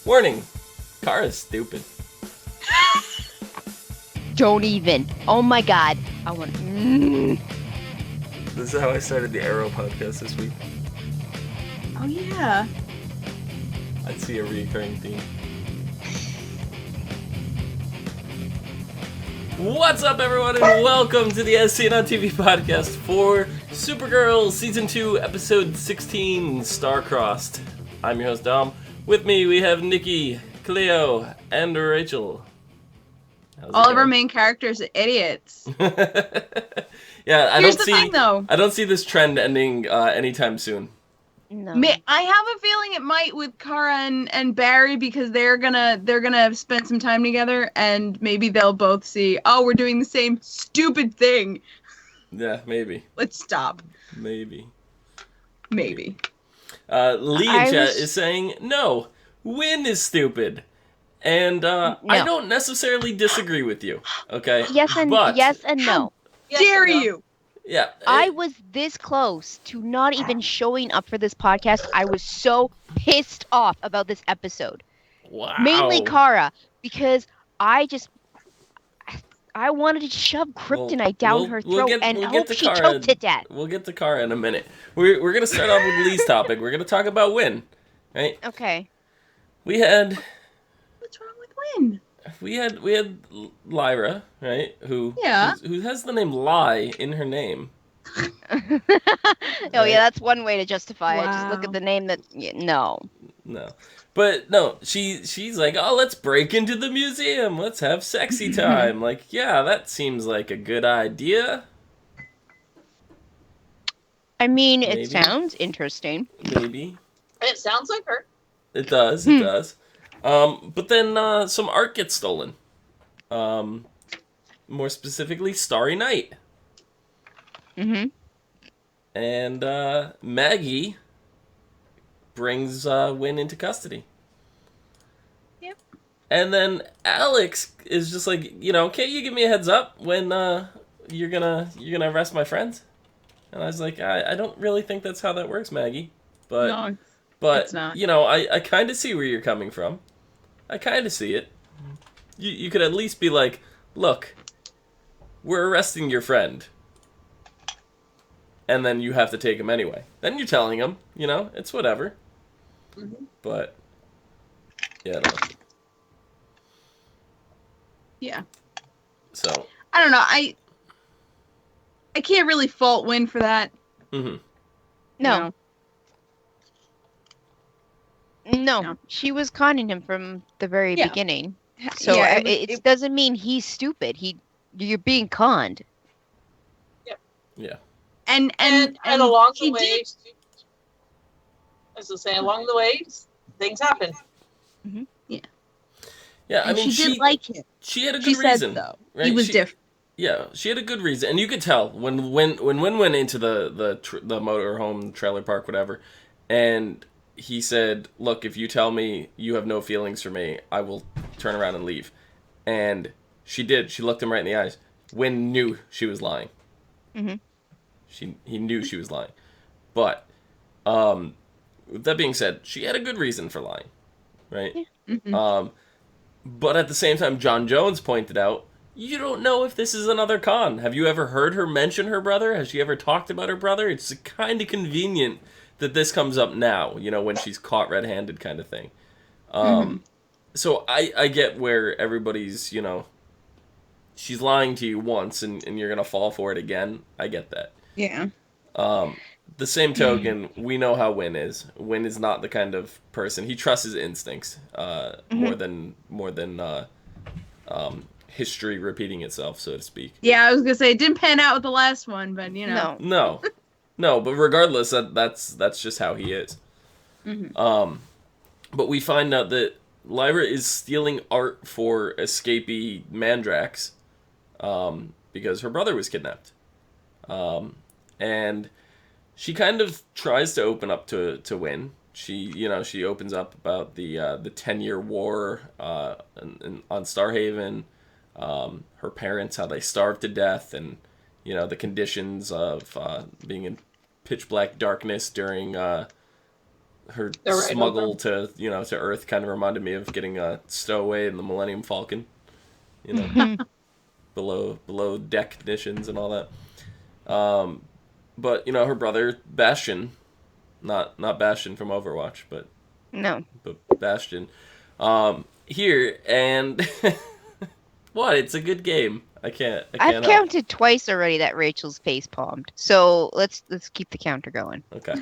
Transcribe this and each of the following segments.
Warning, Kara's stupid. Don't even. Oh my god. I want. This is how I started the Arrow podcast this week. Oh yeah. I'd see a recurring theme. What's up, everyone, and welcome to the As Seen on TV podcast for Supergirl Season 2, Episode 16, Star-Crossed. I'm your host, Dom. With me, we have Nikki, Cleo, and Rachel. All of our main characters are idiots. Yeah, I Here's don't the thing, though. I don't see this trend ending anytime soon. No. I have a feeling it might with Kara and Barry because they're gonna spend some time together and maybe they'll both see, oh, we're doing the same stupid thing. Yeah, maybe. Let's stop. Maybe. Lee Lee in chat is saying, no, Win is stupid. And No. I don't necessarily disagree with you, okay? Yes and no. Dare you? Yeah. I was this close to not even showing up for this podcast. I was so pissed off about this episode. Wow. Mainly Kara, because I wanted to shove kryptonite down her throat and hope she choked to death. We'll get to Kara in a minute. We're going to start off with Lee's topic. We're going to talk about Win, right? Okay. We had... What's wrong with Win? We had Lyra, right? Who has the name Lie in her name. Oh yeah, that's one way to justify it. Just look at the name that no. But no, she's like, "Oh, let's break into the museum. Let's have sexy time." Like, yeah, that seems like a good idea. I mean, Maybe. It sounds interesting. Maybe. It sounds like her. It does. It does. But then some art gets stolen. More specifically, Starry Night. Mm-hmm. And Maggie brings Win into custody. Yep. And then Alex is just like, can't you give me a heads up when you're gonna arrest my friends? And I was like, I don't really think that's how that works, Maggie. But it's not. I kind of see where you're coming from. I kind of see it. You could at least be like, look, we're arresting your friend. And then you have to take him anyway. Then you're telling him, it's whatever. Mm-hmm. But, yeah, I don't know. Yeah. So. I don't know. I can't really fault Win for that. Mm-hmm. No. No, she was conning him from the very beginning. So it doesn't mean he's stupid. You're being conned. Yeah. And along the way, as I say, along the way, things happen. Mm-hmm. Yeah. Yeah, I mean, she did like him. She had a good she reason. Said, though, right? He was different. Yeah, she had a good reason, and you could tell when Win went into the motorhome, trailer park, whatever, and he said, "Look, if you tell me you have no feelings for me, I will turn around and leave." And she did. She looked him right in the eyes. Win knew she was lying. Mm-hmm. He knew she was lying, but with that being said, she had a good reason for lying, right? Yeah. Mm-hmm. But at the same time, John Jones pointed out, you don't know if this is another con. Have you ever heard her mention her brother? Has she ever talked about her brother? It's kind of convenient that this comes up now, when she's caught red-handed kind of thing. So I get where everybody's, she's lying to you once and you're going to fall for it again. I get that. Yeah. The same token, we know how Win is. Win is not the kind of person. He trusts his instincts more than history repeating itself, so to speak. Yeah, I was gonna say it didn't pan out with the last one, but No, but regardless, that's just how he is. Mm-hmm. But we find out that Lyra is stealing art for escapee Mandrax, because her brother was kidnapped, and she kind of tries to open up to Win. She opens up about the 10-year war on Starhaven, her parents, how they starved to death, and the conditions of being in pitch black darkness during her Right smuggle to Earth kind of reminded me of getting a stowaway in the Millennium Falcon. Below deck conditions and all that. But her brother Bastion, not Bastion from Overwatch, but Bastion, here, and what? It's a good game. I've counted twice already that Rachel's face palmed. So let's keep the counter going. Okay.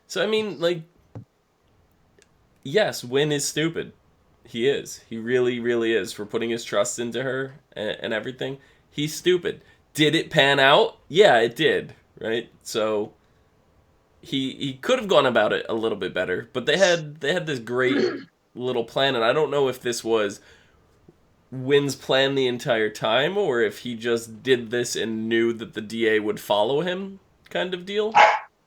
So I mean, like, yes, Wynn is stupid. He is. He really, really is. For putting his trust into her and everything. He's stupid. Did it pan out? Yeah, it did. Right? So he could have gone about it a little bit better. But they had this great little plan, and I don't know if this was Wynn's plan the entire time, or if he just did this and knew that the DA would follow him, kind of deal.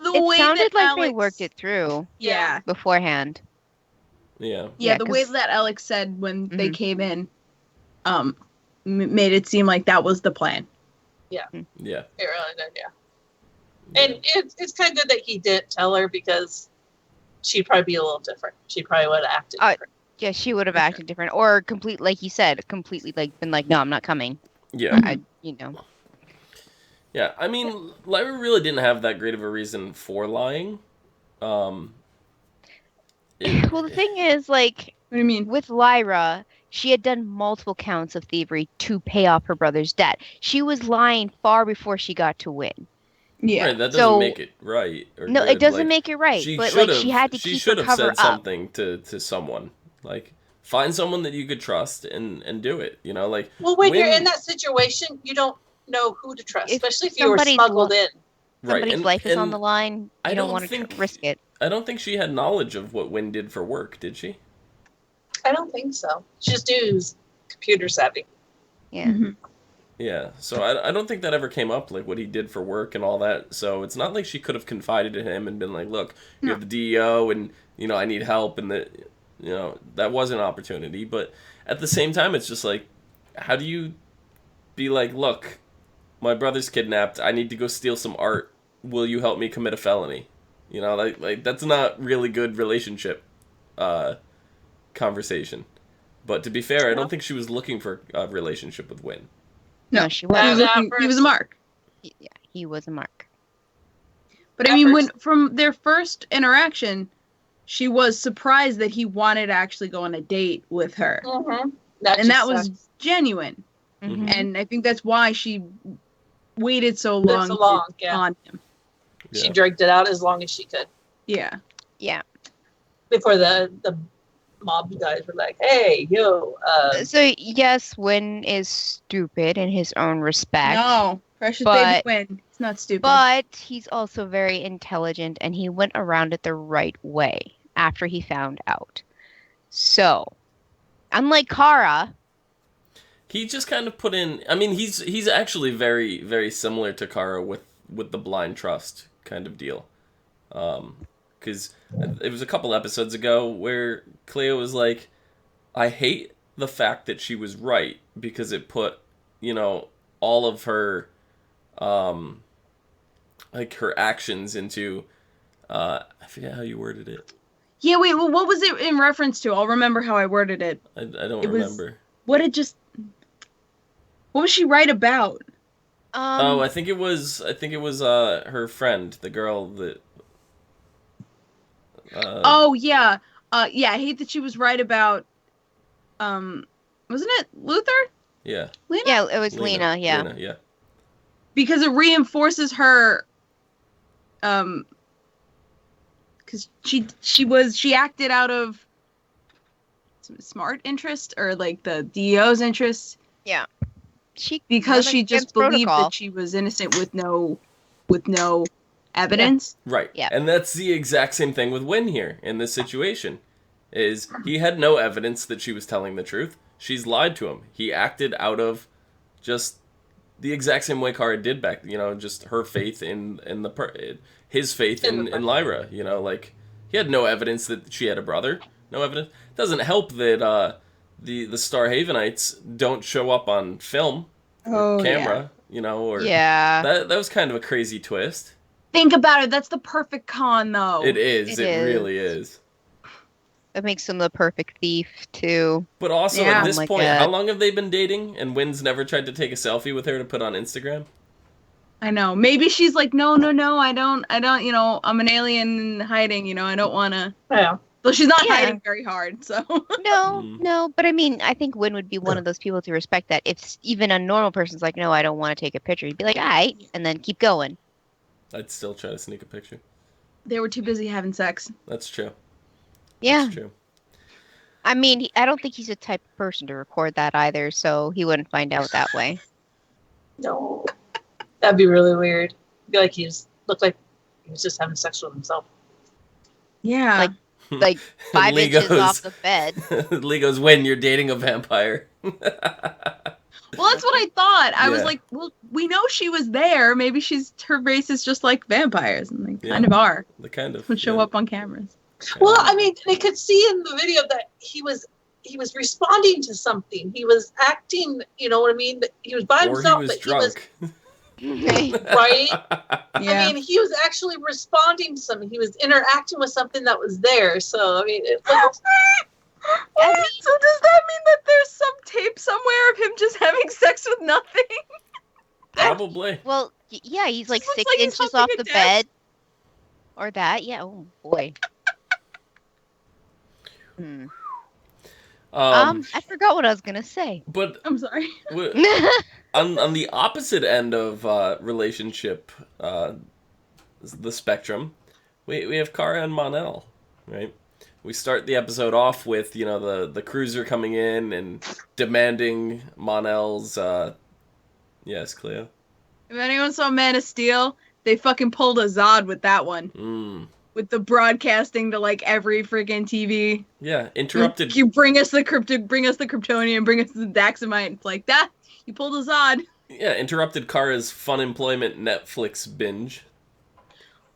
It sounded like they worked it through. Yeah. Beforehand. Yeah. Yeah, the way that Alex said when they came in, made it seem like that was the plan. Yeah. Yeah. It really did, yeah. And it's kind of good that he didn't tell her, because she'd probably be a little different. She probably would have acted different. Yeah, she would have acted different, or like you said, completely been like, no, I'm not coming. Yeah. Yeah, I mean, Lyra really didn't have that great of a reason for lying. Well, the thing is, like, what do you mean? With Lyra, she had done multiple counts of thievery to pay off her brother's debt. She was lying far before she got to Wynn. Yeah, right, that doesn't make it right. No, it doesn't make it right. But she had to keep her cover up. She should have said something to someone, like, find someone that you could trust and do it. Like. Well, when you're in that situation, you don't know who to trust, especially if you were smuggled in. Somebody's life is on the line. You don't want to risk it. I don't think she had knowledge of what Wynn did for work, did she? I don't think so. She just knew he was computer savvy. Yeah. Mm-hmm. Yeah, so I don't think that ever came up, like, what he did for work and all that. So it's not like she could have confided in him and been like, look, you have the DEO and, I need help, and that was an opportunity. But at the same time, it's just like, how do you be like, look, my brother's kidnapped, I need to go steal some art, will you help me commit a felony? Like that's not really good relationship conversation. But to be fair, I don't think she was looking for a relationship with Wynn. No, she wasn't. He was a mark. Yeah, he was a mark. But I mean, from their first interaction, she was surprised that he wanted to actually go on a date with her. Mm-hmm. That was genuine. Mm-hmm. And I think that's why she waited so long on him. She dragged it out as long as she could. Yeah. Yeah. Before the mob guys were like, hey, yo. So, yes, Wynn is stupid in his own respect. No, precious baby Wynn. He's not stupid. But he's also very intelligent, and he went around it the right way after he found out. So, unlike Kara... He just kind of put in... I mean, he's actually very, very similar to Kara with the blind trust kind of deal. Because it was a couple episodes ago where Cleo was like, I hate the fact that she was right, because it put, all of her, like, her actions into, I forget how you worded it. Yeah, wait, well, what was it in reference to? I'll remember how I worded it. I don't remember. What was she right about? I think it was her friend, the girl that. Yeah. I hate that she was right about. Wasn't it Luther? Yeah. Lena? Yeah, it was Lena. Yeah. Lena, yeah. Because it reinforces her. Because she acted out of some smart interest, or like the DEO's interest. Yeah. Because she just believed that she was innocent with no evidence. Yeah. Right. Yeah. And that's the exact same thing with Wynn here in this situation. Is he had no evidence that she was telling the truth. She's lied to him. He acted out of just the exact same way Kara did back, just her faith in his faith in Lyra, like he had no evidence that she had a brother. No evidence. Doesn't help that the Starhavenites don't show up on film, camera, or that was kind of a crazy twist. Think about it. That's the perfect con, though. It is. It It is. really is. That makes him the perfect thief too. But also Yeah. at this Oh my point, God. how long have they been dating? And Wynn's never tried to take a selfie with her to put on Instagram? I know. Maybe she's like, no, I don't, I'm an alien in hiding, I don't want to. Yeah. So she's not Yeah. hiding very hard, so. No, but I mean, I think Wynn would be one of those people to respect that. If even a normal person's like, no, I don't want to take a picture, he'd be like, all right, and then keep going. I'd still try to sneak a picture. They were too busy having sex. That's true. Yeah. That's true. I mean, I don't think he's the type of person to record that either, so he wouldn't find out that way. No. That'd be really weird. Be like looked like he was just having sex with himself. Yeah. Like 5 Lee inches goes- off the bed. Lee goes, Wynn, you're dating a vampire. Well, that's what I thought. I was Yeah. like, well, we know she was there. Maybe her race is just like vampires, and they kind Yeah. of are. The kind of. Would show yeah. up on cameras. Well, I mean, they could see in the video that he was responding to something. He was acting, you know what I mean? He was by Or himself, he was but he was drunk. right. Yeah. I mean, he was actually responding to something. He was interacting with something that was there. So, I mean, it looked, So does that mean that there's some tape somewhere of him just having sex with nothing? Probably. Well, yeah, he's like This looks 6 like he's inches humping off a the desk. bed. Or that, yeah. Oh boy. I forgot what I was gonna say. But I'm sorry. on the opposite end of relationship, the spectrum, we have Kara and Mon-El, right? We start the episode off with the cruiser coming in and demanding Mon-El's. Yes, Cleo. If anyone saw Man of Steel, they fucking pulled a Zod with that one. With the broadcasting to like every freaking TV. Yeah, interrupted. You bring us the Kryptonian, bring us the Daxamite. It's like that. You pulled a Zod. Yeah, interrupted Kara's fun employment Netflix binge.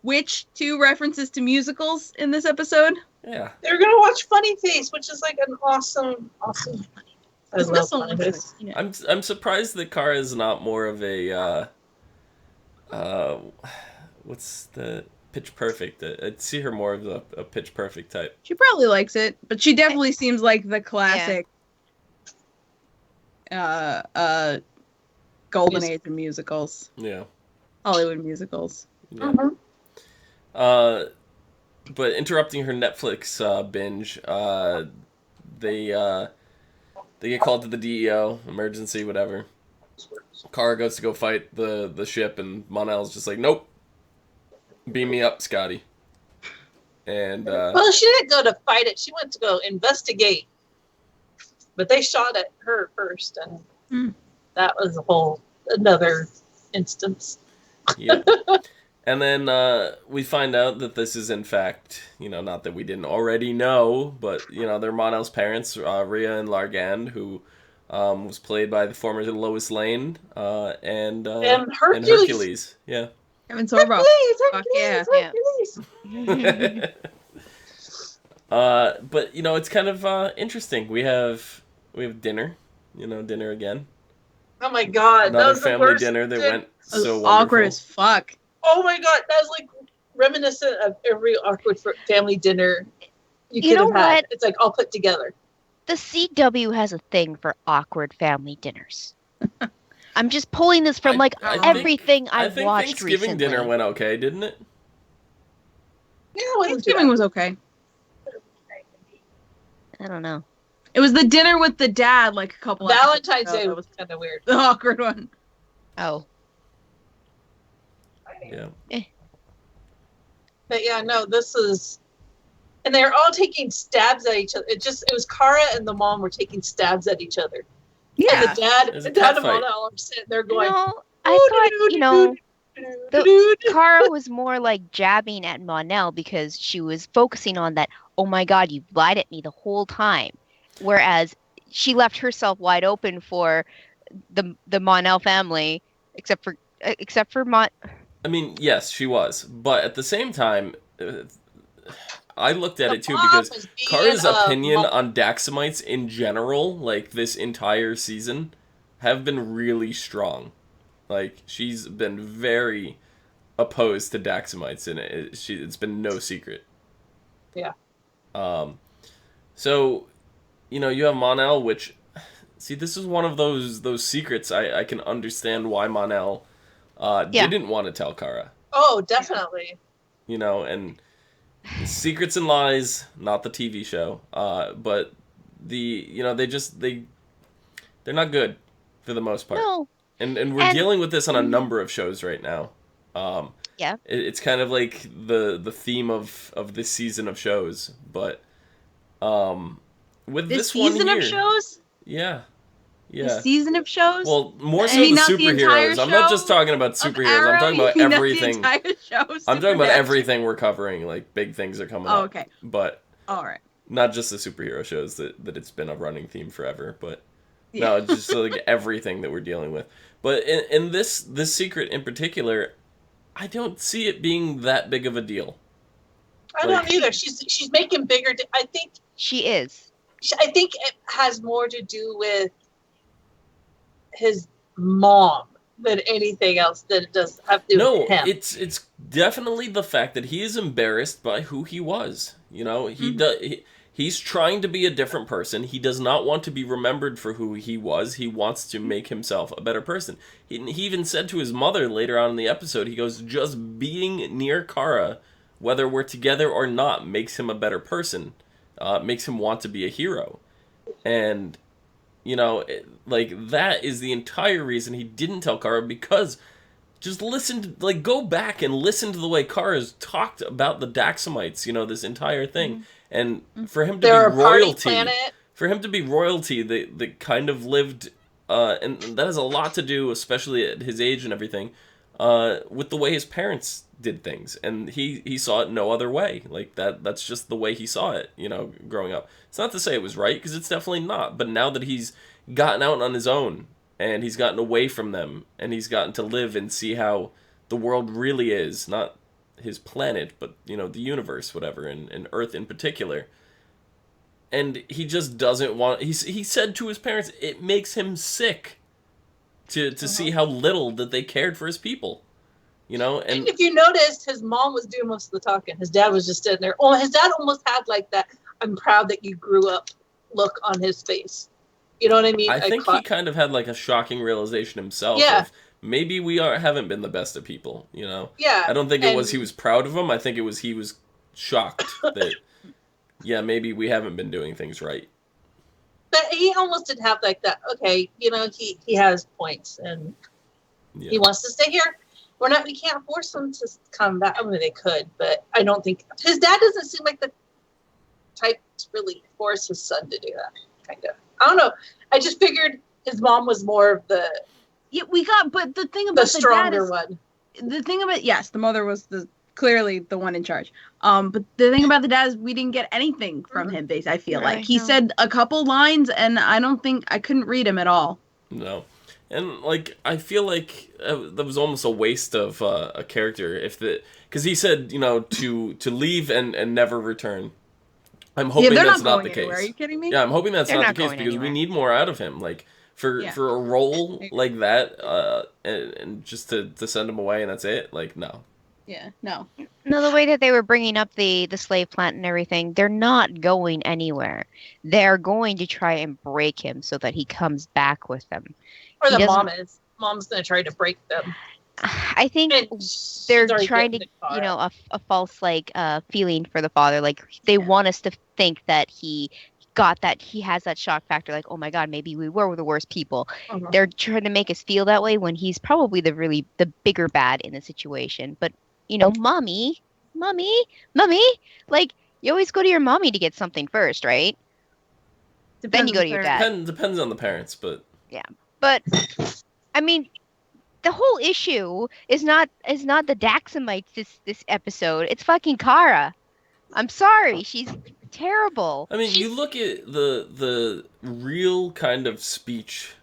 Which 2 references to musicals in this episode? Yeah. they were going to watch Funny Face, which is like an awesome. I This love whistle Funny looks Face. like, I'm surprised that Kara is not more of a what's the Pitch Perfect? I'd see her more of a Pitch Perfect type. She probably likes it, but she definitely seems like the classic golden age of musicals. Yeah. Hollywood musicals. Yeah. But interrupting her Netflix binge, they get called to the DEO, emergency, whatever. Kara goes to go fight the ship, and Mon-El's just like, nope. Beam me up, Scotty. And Well, she didn't go to fight it. She went to go investigate. But they shot at her first, and that was another instance. yeah. And then we find out that this is in fact, not that we didn't already know, but they're Mon-El's parents, Rhea and Largand, who was played by the former Lois Lane and Hercules. Yeah. Kevin Sorbo. Fuck yeah. Hercules. But it's kind of interesting. We have dinner, dinner again. Oh my god, that Another was the family worst dinner that dinner. went It was so awkward wonderful. as fuck. Oh my god, that was like reminiscent of every awkward family dinner you You could know have had. what? It's like all put together. The CW has a thing for awkward family dinners. I'm just pulling this from I think- everything I I've think watched Thanksgiving recently. dinner went okay, didn't it? Yeah, it wasn't too Thanksgiving bad. was okay. I don't know. It was the dinner with the dad, like a couple Valentine's episodes ago, Day that was kind of weird. the awkward one. Oh, Yeah. But yeah, no, this is, and they're all taking stabs at each other. It was Kara and the mom were taking stabs at each other. Yeah. And the There's a dad cat and fight. Mon-El are sitting there going, I thought, Kara was more like jabbing at Mon-El because she was focusing on that, oh my god, you've lied at me the whole time. Whereas she left herself wide open for the Mon-El family, except for Mon. I mean, yes, she was, but at the same time, I looked at The it too mom because was being Kara's a opinion mom. on Daxamites in general, like this entire season, have been really strong. Like she's been very opposed to Daxamites, and it's been no secret. Yeah. So, you have Mon-El, which, see, this is one of those secrets I can understand why Mon-El didn't want to tell Kara. Oh, definitely. And Secrets and Lies, not the TV show, but they're not good for the most part. No. And we're dealing with this on a number of shows right now. Yeah. It's kind of like the theme of this season of shows, but with this one season here, of shows? Yeah. The season of shows? Well, more so the superheroes. I'm not just talking about superheroes. I'm talking about everything. I'm talking about everything we're covering. Like, big things are coming up. Okay. But all right. Not just the superhero shows that it's been a running theme forever, but no, just like everything that we're dealing with. But in this secret in particular, I don't see it being that big of a deal. I don't either. She's making bigger. I think she is. I think it has more to do with his mom than anything else that it does have to do with him. It's definitely the fact that he is embarrassed by who he was. He's trying to be a different person. He does not want to be remembered for who he was. He wants to make himself a better person. He even said to his mother later on in the episode, he goes, just being near Kara, whether we're together or not, makes him a better person. Makes him want to be a hero. And that is the entire reason he didn't tell Kara, because just go back and listen to the way Kara's talked about the Daxamites, this entire thing. And for him to be royalty, they kind of lived, and that has a lot to do, especially at his age and everything, with the way his parents did things, and he saw it no other way. Like that's just the way he saw it, growing up. It's not to say it was right, because it's definitely not, but now that he's gotten out on his own, and he's gotten away from them, and he's gotten to live and see how the world really is, not his planet, but, the universe, whatever, and Earth in particular, and he just doesn't want, he said to his parents, it makes him sick to see how little that they cared for his people. And if you noticed, his mom was doing most of the talking. His dad was just sitting there. Oh, his dad almost had like that "I'm proud that you grew up" look on his face. You know what I mean? I think he kind of had like a shocking realization himself. Yeah. Of maybe we haven't been the best of people. Yeah. I don't think it was he was proud of them. I think it was he was shocked that maybe we haven't been doing things right. But he almost did have like that. Okay, he has points, and he wants to stay here. We can't force him to come back. I mean, they could, but I don't think his dad doesn't seem like the type to really force his son to do that. Kind of. I don't know. I just figured his mom was more of the. Yeah, but the thing about the stronger dad is, one. The thing about the mother was clearly the one in charge. But the thing about the dad is we didn't get anything from him. Basically, I feel like he said a couple lines, and I couldn't read him at all. No. And, I feel like that was almost a waste of a character, because he said, to leave and never return. I'm hoping that's not the case. Are you kidding me? Yeah, I'm hoping that's not the case, because we need more out of him. For a role like that, and just to send him away and that's it, no. Yeah, no. No, the way that they were bringing up the slave plant and everything, they're not going anywhere. They're going to try and break him so that he comes back with them. Or the mom is. Mom's going to try to break them. I think they're trying to, a false, feeling for the father. They want us to think that he got that, he has that shock factor, oh my God, maybe we were the worst people. Uh-huh. They're trying to make us feel that way when he's probably the bigger bad in the situation. But, mommy, you always go to your mommy to get something first, right? Then you go to your dad. Depends on the parents, but... Yeah. But, I mean, the whole issue is not the Daxamites this episode. It's fucking Kara. I'm sorry. She's terrible. I mean, you look at the real kind of speech,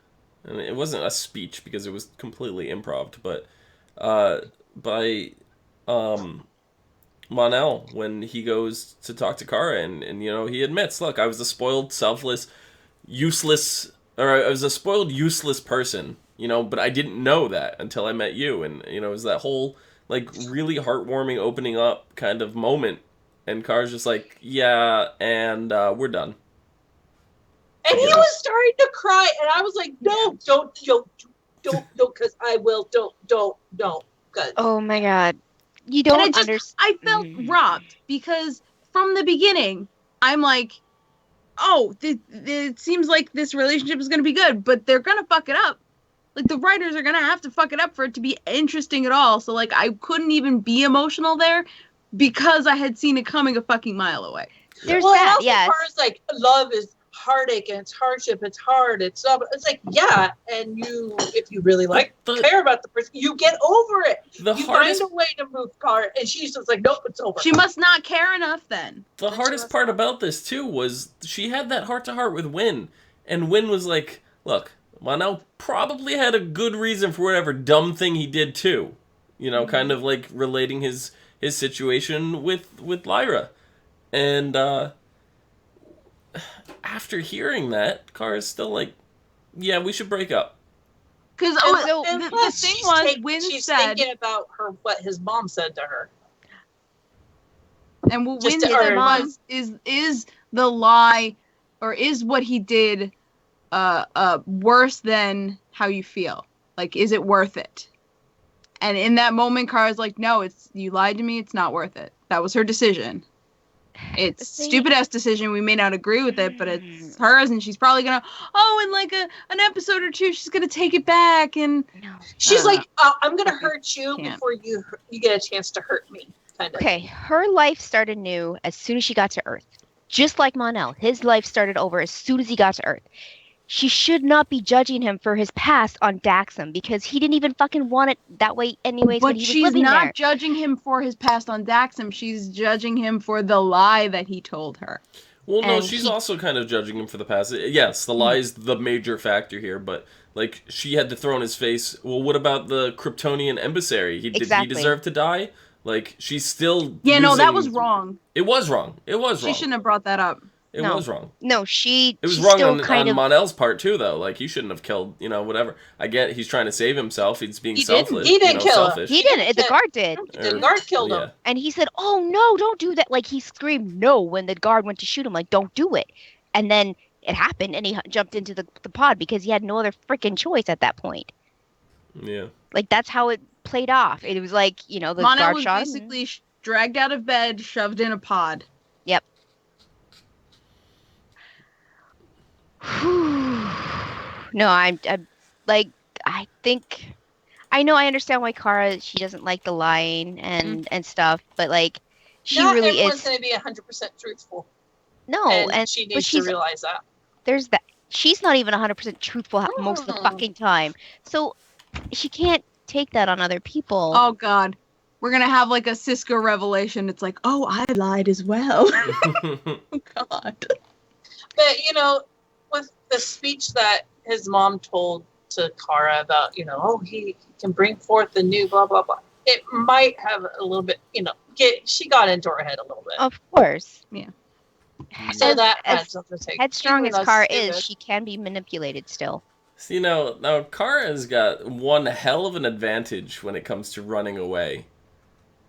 and it wasn't a speech because it was completely improv, but by Mon-El when he goes to talk to Kara, and he admits, look, I was a spoiled, selfless, useless... Or I was a spoiled, useless person, but I didn't know that until I met you. And, it was that whole like, really heartwarming opening up kind of moment. And Kara's just like, yeah, and we're done. And he was starting to cry, and I was like, no, don't, because I will, don't. Cause. Oh my god. You don't understand. I felt robbed, because from the beginning, I'm like, oh, it seems like this relationship is going to be good, but they're going to fuck it up. Like, the writers are going to have to fuck it up for it to be interesting at all. So, like, I couldn't even be emotional there because I had seen it coming a fucking mile away. There's that, yes. As like, love is heartache and it's hardship, it's hard, it's like, yeah, and if you really care about the person, you get over it. Find a way to move Kara, and she's just like, nope, it's over. She must not care enough then. The hardest part about this too was she had that heart-to-heart with Win, and Win was like, look, Mon-El probably had a good reason for whatever dumb thing he did too, kind of like relating his situation with Lyra, and after hearing that, Kara's still like, yeah, we should break up. Because the thing was, Win she's said, thinking about what his mom said to her. And what Win said was, is the lie, or is what he did worse than how you feel? Like, is it worth it? And in that moment, Kara's like, no, you lied to me, it's not worth it. That was her decision. It's stupid-ass decision. We may not agree with it, but it's hers, and she's probably gonna, in like an episode or two, she's gonna take it back, and she's like, I'm gonna hurt you before you get a chance to hurt me, kind of. Okay, her life started new as soon as she got to Earth. Just like Mon-El, his life started over as soon as he got to Earth. She should not be judging him for his past on Daxam, because he didn't even fucking want it that way anyways when he was living there. But she's not judging him for his past on Daxam. She's judging him for the lie that he told her. Well, no, she's also kind of judging him for the past. Yes, the lie is the major factor here, but, like, she had to throw in his face, well, what about the Kryptonian emissary? Did he deserve to die? Like, she's still no, that was wrong. It was wrong. She shouldn't have brought that up. It was wrong. No, it was wrong on Mon-El's part too, though. Like, he shouldn't have killed, whatever. I get he's trying to save himself. He's being selfish. He didn't kill him. He didn't. The guard did. The guard killed him. And he said, "Oh no, don't do that!" Like, he screamed no when the guard went to shoot him. Like, don't do it. And then it happened, and he jumped into the pod because he had no other freaking choice at that point. Yeah. Like, that's how it played off. It was like, the Mon-El guard was shot him. basically dragged out of bed, shoved in a pod. Yep. No, I'm like, I think, I understand why Kara, she doesn't like the lying and stuff, but like, she not really everyone's is going to be 100% truthful. No, and she needs to realize that. There's that. She's not even 100% truthful most of the fucking time, so she can't take that on other people. Oh God, we're gonna have like a Cisco revelation. It's like, oh, I lied as well. Oh God. But with the speech that his mom told to Kara about, he can bring forth the new blah, blah, blah. It might have a little bit, she got into her head a little bit. Of course. Yeah. So as headstrong as Kara is, she can be manipulated still. See, now Kara's got one hell of an advantage when it comes to running away.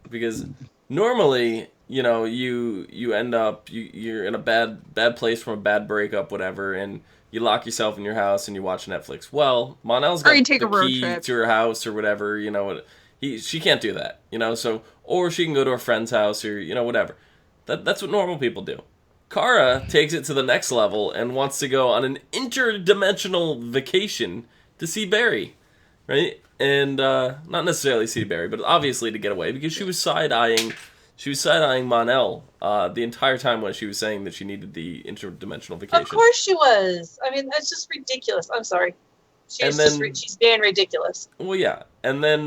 Because normally, you end up, you're in a bad place from a bad breakup, whatever, and you lock yourself in your house and you watch Netflix. Well, Mon-El's got the key to her house or whatever, she can't do that, so, or she can go to a friend's house or, whatever. That's what normal people do. Kara takes it to the next level and wants to go on an interdimensional vacation to see Barry, right? And not necessarily see Barry, but obviously to get away, because she was side-eyeing Mon-El the entire time when she was saying that she needed the interdimensional vacation. Of course she was. I mean, that's just ridiculous. I'm sorry. She's being ridiculous. Well, yeah. And then,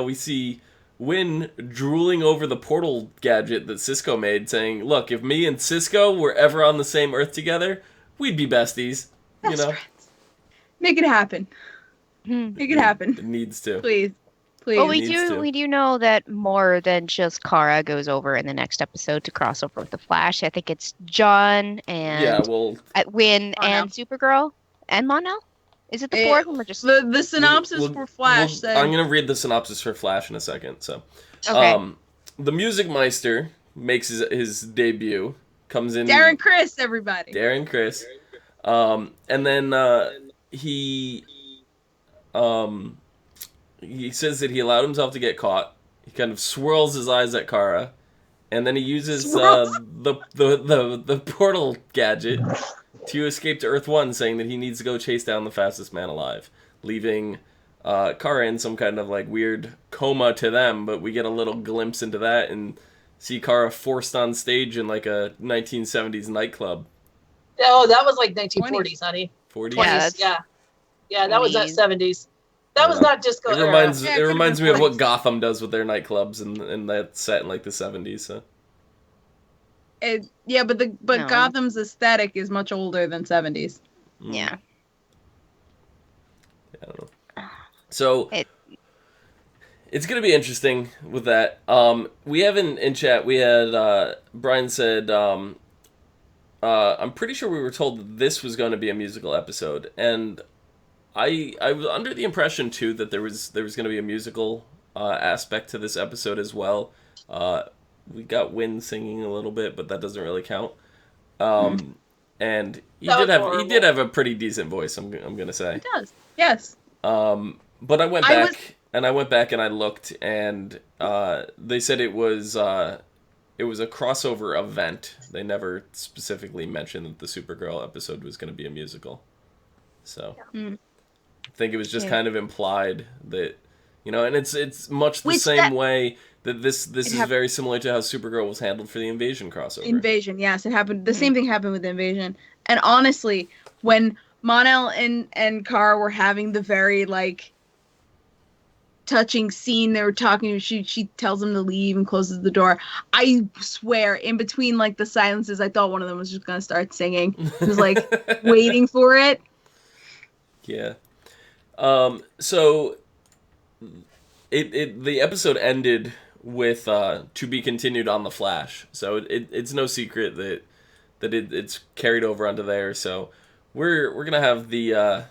we see Win drooling over the portal gadget that Cisco made, saying, look, if me and Cisco were ever on the same Earth together, we'd be besties. Best friends. Make it happen. Make it happen. It needs to. Please. Well, we do know that more than just Kara goes over in the next episode to cross over with the Flash. I think it's John and Win and Supergirl and Mon-El. Is it the four of them or just the synopsis for Flash said? I'm gonna read the synopsis for Flash in a second. So, okay? the Music Meister makes his debut. Comes in. Darren Criss, everybody. Darren Criss. And then he says that he allowed himself to get caught. He kind of swirls his eyes at Kara, and then he uses the portal gadget to escape to Earth 1, saying that he needs to go chase down the fastest man alive, leaving Kara in some kind of like weird coma to them. But we get a little glimpse into that and see Kara forced on stage in like a 1970s nightclub. Oh, that was like 1940s, honey. 40s? Yeah, that was that 70s. That was not disco era. It reminds me of what Gotham does with their nightclubs, and that's set in like the 70s. So. But Gotham's aesthetic is much older than 70s. Yeah. I don't know. So it's gonna be interesting with that. We have in chat. We had Brian said. I'm pretty sure we were told that this was going to be a musical episode, and I was under the impression too that there was going to be a musical aspect to this episode as well. We got Wynn singing a little bit, but that doesn't really count. And he did have a pretty decent voice. I'm gonna say he does. Yes. But I went back and I looked, and they said it was a crossover event. They never specifically mentioned that the Supergirl episode was going to be a musical. So I think it was just kind of implied that, and it's much the same way that this is very similar to how Supergirl was handled for the Invasion crossover. Invasion, yes, it happened. The same thing happened with Invasion. And honestly, when Mon-El and Kara were having the very like touching scene, they were talking, she tells him to leave and closes the door. I swear, in between like the silences, I thought one of them was just gonna start singing. I was like waiting for it. Yeah. So the episode ended with to be continued on the Flash. So it's no secret that it's carried over onto there. So we're gonna have the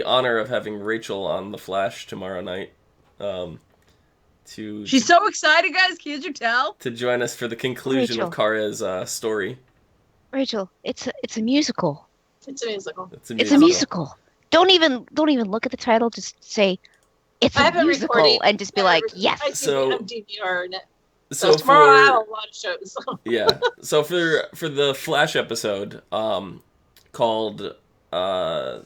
honor of having Rachel on the Flash tomorrow night. She's so excited, guys. Can't you tell? To join us for the conclusion of Kara's story. Rachel, it's a musical. It's a musical. It's a musical. Don't even look at the title. Just say it's a musical and just be like, yes. So I'm DVRing it. So tomorrow I have a lot of shows. Yeah. So for the Flash episode, called Duet,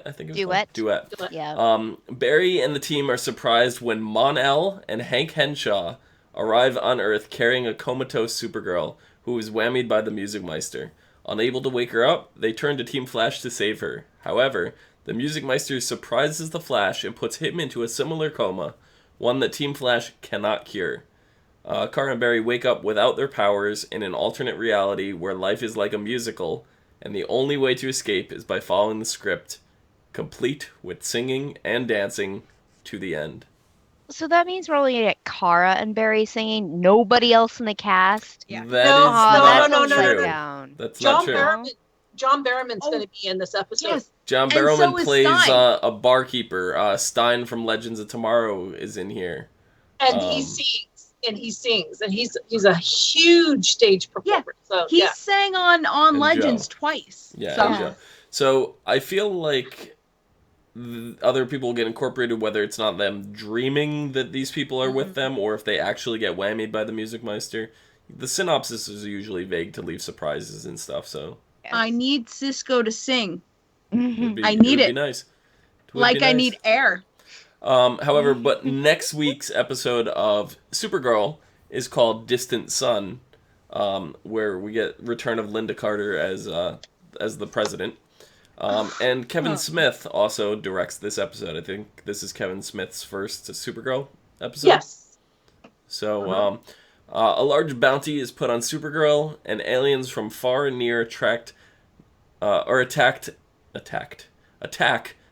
I think it was Duet. Yeah. Barry and the team are surprised when Mon-El and Hank Henshaw arrive on Earth carrying a comatose Supergirl who is whammied by the Music Meister. Unable to wake her up, they turn to Team Flash to save her. However, the Music Meister surprises the Flash and puts him into a similar coma, one that Team Flash cannot cure. Kara and Barry wake up without their powers in an alternate reality where life is like a musical, and the only way to escape is by following the script, complete with singing and dancing to the end. So that means we're only going to get Kara and Barry singing, nobody else in the cast? Yeah. No. That's not true. John Barrowman's going to be in this episode. Yes. John Barrowman plays a barkeeper. Stein from Legends of Tomorrow is in here. And he sings. And he's a huge stage performer. Yeah. So, he sang on Legends twice. Yeah. So I feel like other people get incorporated, whether it's not them dreaming that these people are with them or if they actually get whammied by the Music Meister. The synopsis is usually vague to leave surprises and stuff, so... Yes. I need Cisco to sing. I need it. It would be nice. I need air. However, but next week's episode of Supergirl is called Distant Sun, where we get return of Linda Carter as the president. And Kevin Smith also directs this episode. I think this is Kevin Smith's first Supergirl episode. Yes. So, a large bounty is put on Supergirl, and aliens from far and near attack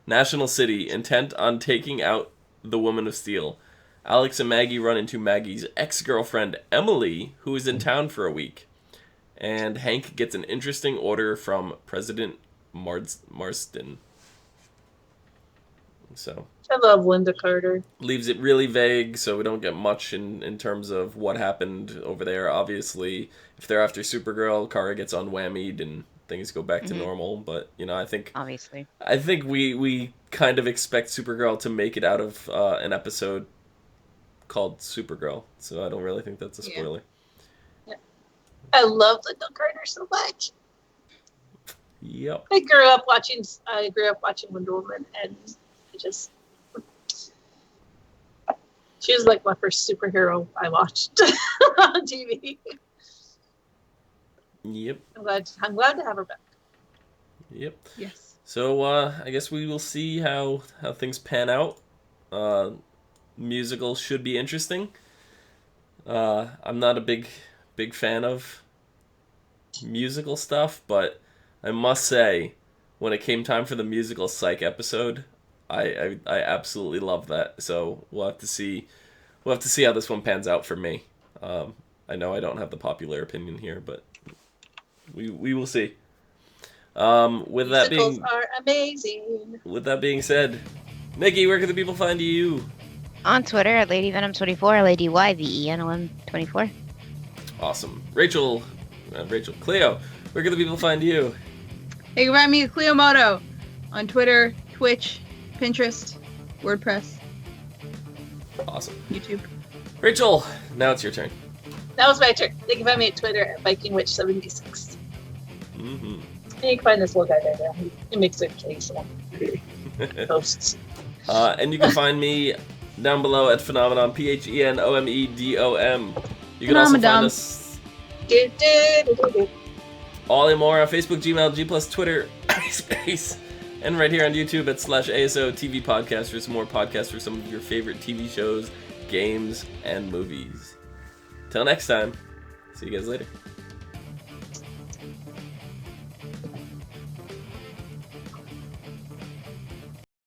National City, intent on taking out the Woman of Steel. Alex and Maggie run into Maggie's ex-girlfriend, Emily, who is in town for a week. And Hank gets an interesting order from President Marsden. So I love Linda Carter. Leaves it really vague, so we don't get much in terms of what happened over there. Obviously, if they're after Supergirl, Kara gets unwhammied and things go back to normal. But I think we kind of expect Supergirl to make it out of an episode called Supergirl, so I don't really think that's a spoiler. Yeah. I love Linda Carter so much. Yep. I grew up watching Wonder Woman, and she was like my first superhero I watched on TV. Yep. I'm glad to have her back. Yep. Yes. So I guess we will see how things pan out. Musical should be interesting. I'm not a big fan of musical stuff, but I must say, when it came time for the musical Psych episode, I absolutely love that. So we'll have to see how this one pans out for me. I know I don't have the popular opinion here, but we will see. Musicals are amazing. With that being said, Nikki, where can the people find you? On Twitter at LadyVenom24, LadyYVENOM24. Awesome. Rachel, Cleo, where can the people find you? You can find me at Cleomoto on Twitter, Twitch, Pinterest, WordPress. Awesome. YouTube. Rachel, now it's your turn. That was my turn. You can find me at Twitter at VikingWitch76. Mm-hmm. And you can find this little guy there. He makes occasional posts. And you can find me down below at Phenomenon, PHENOMEDOM. You can also find us all and more on Facebook, Gmail, G+, Twitter, MySpace, and right here on YouTube at /ASO TV Podcast for some more podcasts for some of your favorite TV shows, games, and movies. Till next time, see you guys later.